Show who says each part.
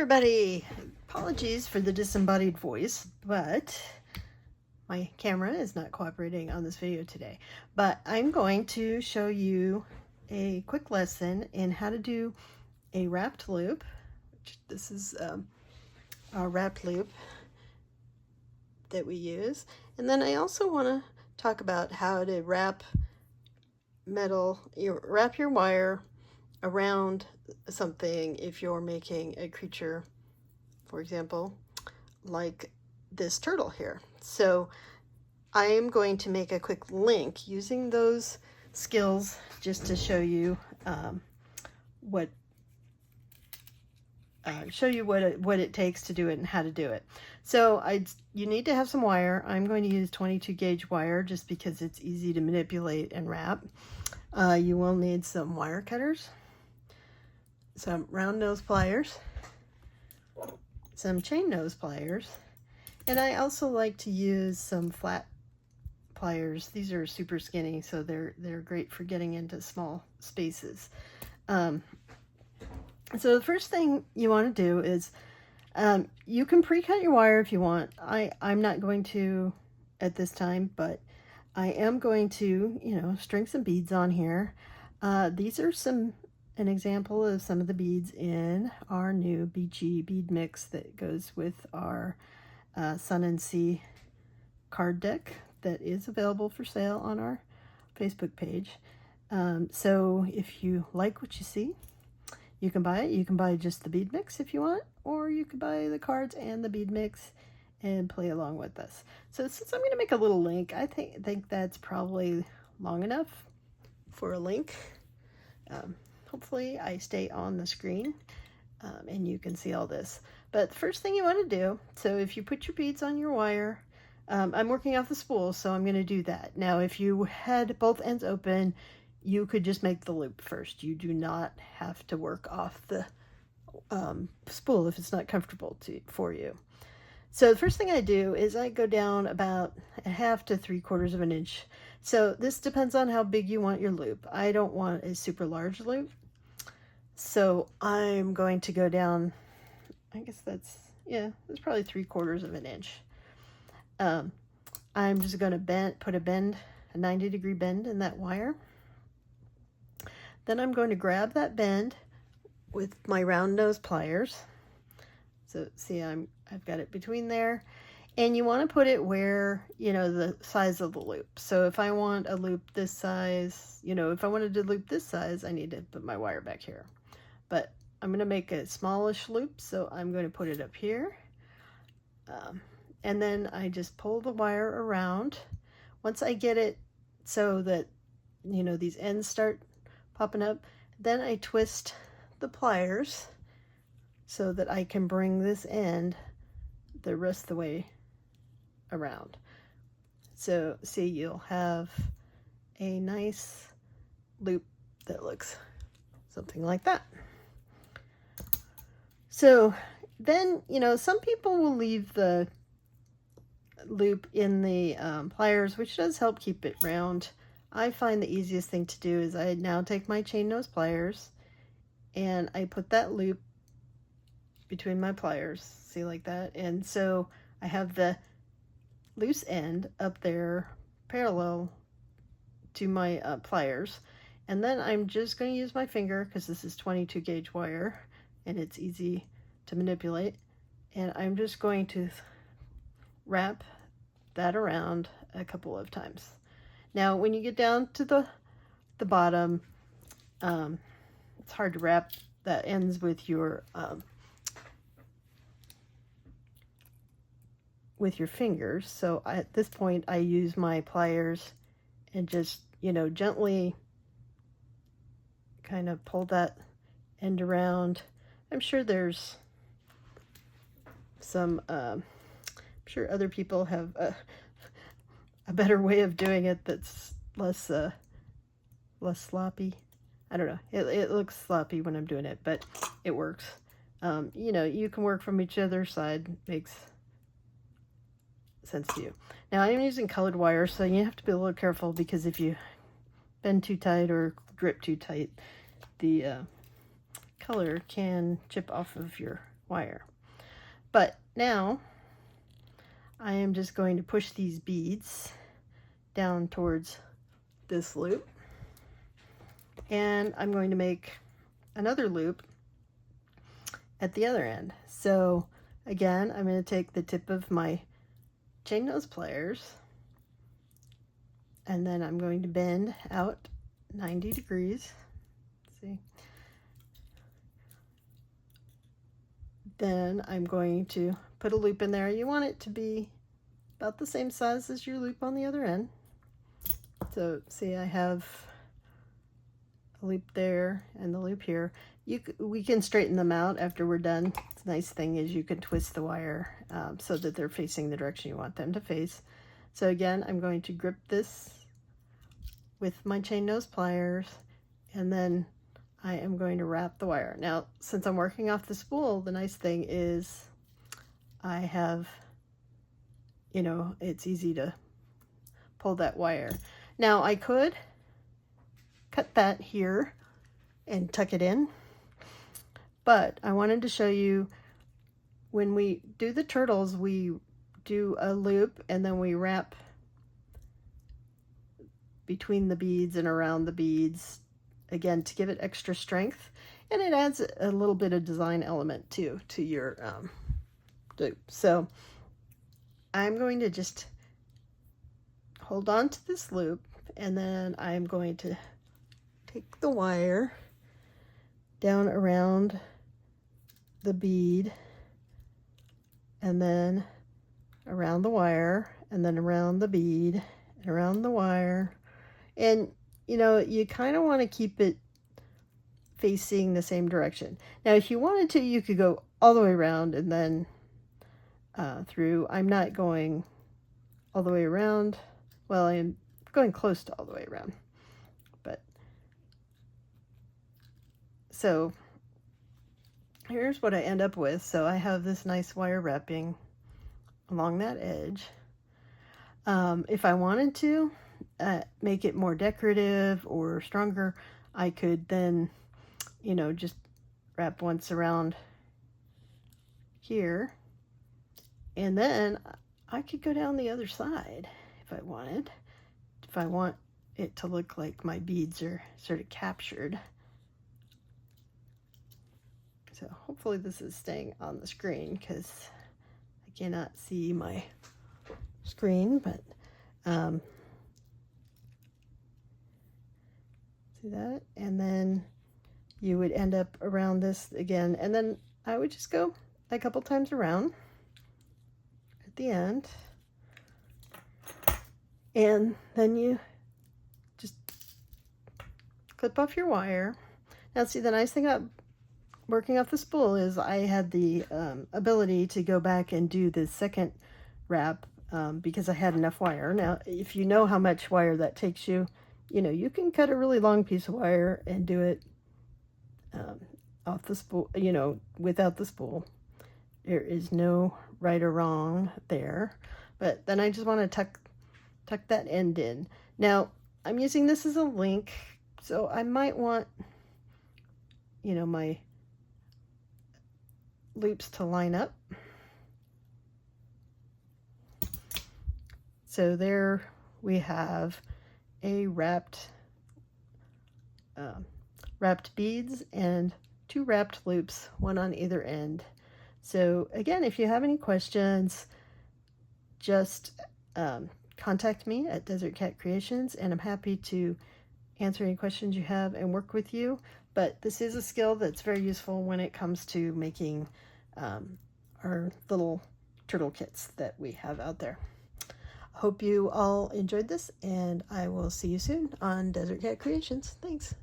Speaker 1: everybody! Apologies for the disembodied voice, but my camera is not cooperating on this video today. But I'm going to show you a quick lesson in how to do a wrapped loop. This is our wrapped loop that we use. And then I also want to talk about how to wrap your wire around something if you're making a creature, for example, like this turtle here. So I am going to make a quick link using those skills just to show you what it takes to do it and how to do it. So you need to have some wire. I'm going to use 22 gauge wire just because it's easy to manipulate and wrap. You will need some wire cutters, some round nose pliers, some chain nose pliers, and I also like to use some flat pliers. These are super skinny, so they're great for getting into small spaces. So the first thing you want to do is you can pre-cut your wire if you want. I'm not going to at this time, but I am going to, string some beads on here. These are an example of some of the beads in our new Beachy bead mix that goes with our Sun and Sea card deck that is available for sale on our Facebook page. So if you like what you see, you can buy it. You can buy just the bead mix if you want, or you could buy the cards and the bead mix and play along with us. So since I'm going to make a little link, I think that's probably long enough for a link. Hopefully I stay on the screen and you can see all this. But the first thing you want to do, so if you put your beads on your wire, I'm working off the spool, so I'm going to do that. Now, if you had both ends open, you could just make the loop first. You do not have to work off the spool if it's not comfortable for you. So the first thing I do is I go down about 1/2 to 3/4 of an inch. So this depends on how big you want your loop. I don't want a super large loop. So I'm going to go down, I guess that's probably 3/4 of an inch. I'm just going to put a 90-degree bend in that wire. Then I'm going to grab that bend with my round nose pliers. So see, I've got it between there, and you want to put it where, the size of the loop. So if I want a loop this size, if I wanted to loop this size, I need to put my wire back here. But I'm going to make a smallish loop, so I'm going to put it up here. And then I just pull the wire around. Once I get it so that, these ends start popping up, then I twist the pliers so that I can bring this end the rest of the way around. So see, you'll have a nice loop that looks something like that. So then, some people will leave the loop in the pliers, which does help keep it round. I find the easiest thing to do is I now take my chain nose pliers and I put that loop between my pliers, see, like that. And so I have the loose end up there parallel to my pliers, and then I'm just going to use my finger because this is 22 gauge wire and it's easy to manipulate, and I'm just going to wrap that around a couple of times. Now when you get down to the bottom, it's hard to wrap that ends with your fingers. So at this point I use my pliers and just, gently kind of pull that end around. I'm sure there's some, I'm sure other people have a better way of doing it that's less sloppy. I don't know. It looks sloppy when I'm doing it, but it works. You can work from each other side. Makes sense to you. Now I'm using colored wire, so you have to be a little careful because if you bend too tight or grip too tight, the color can chip off of your wire. But now I am just going to push these beads down towards this loop, and I'm going to make another loop at the other end. So again, I'm going to take the tip of my chain nose pliers, and then I'm going to bend out 90 degrees. See? Then I'm going to put a loop in there. You want it to be about the same size as your loop on the other end. So see, I have a loop there and the loop here. We can straighten them out after we're done. The nice thing is you can twist the wire so that they're facing the direction you want them to face. So again, I'm going to grip this with my chain nose pliers, and then I am going to wrap the wire. Now, since I'm working off the spool, the nice thing is I have, you know, it's easy to pull that wire. Now, I could cut that here and tuck it in, but I wanted to show you when we do the turtles, we do a loop and then we wrap between the beads and around the beads, again, to give it extra strength, and it adds a little bit of design element too to your loop. So I'm going to just hold on to this loop, and then I'm going to take the wire down around the bead, and then around the wire, and then around the bead, and around the wire. And you know, you kind of want to keep it facing the same direction. Now, if you wanted to, you could go all the way around and then through. I'm not going all the way around. Well, I'm going close to all the way around. But so here's what I end up with. So I have this nice wire wrapping along that edge. If I wanted to make it more decorative or stronger, I could then, you know, just wrap once around here, and then I could go down the other side if I wanted, if I want it to look like my beads are sort of captured. So hopefully this is staying on the screen because I cannot see my screen, but see that? And then you would end up around this again, and then I would just go a couple times around at the end, and then you just clip off your wire. Now see, the nice thing about working off the spool is I had the ability to go back and do the second wrap because I had enough wire. Now, if you know how much wire that takes you, you know, you can cut a really long piece of wire and do it off the spool, you know, without the spool. There is no right or wrong there. But then I just want to tuck that end in. Now, I'm using this as a link, so I might want, you know, my loops to line up. So there we have a wrapped beads and 2 wrapped loops, one on either end. So again, if you have any questions, just contact me at Desert Cat Creations, and I'm happy to answer any questions you have and work with you. But this is a skill that's very useful when it comes to making our little turtle kits that we have out there. Hope you all enjoyed this, and I will see you soon on Desert Cat Creations. Thanks.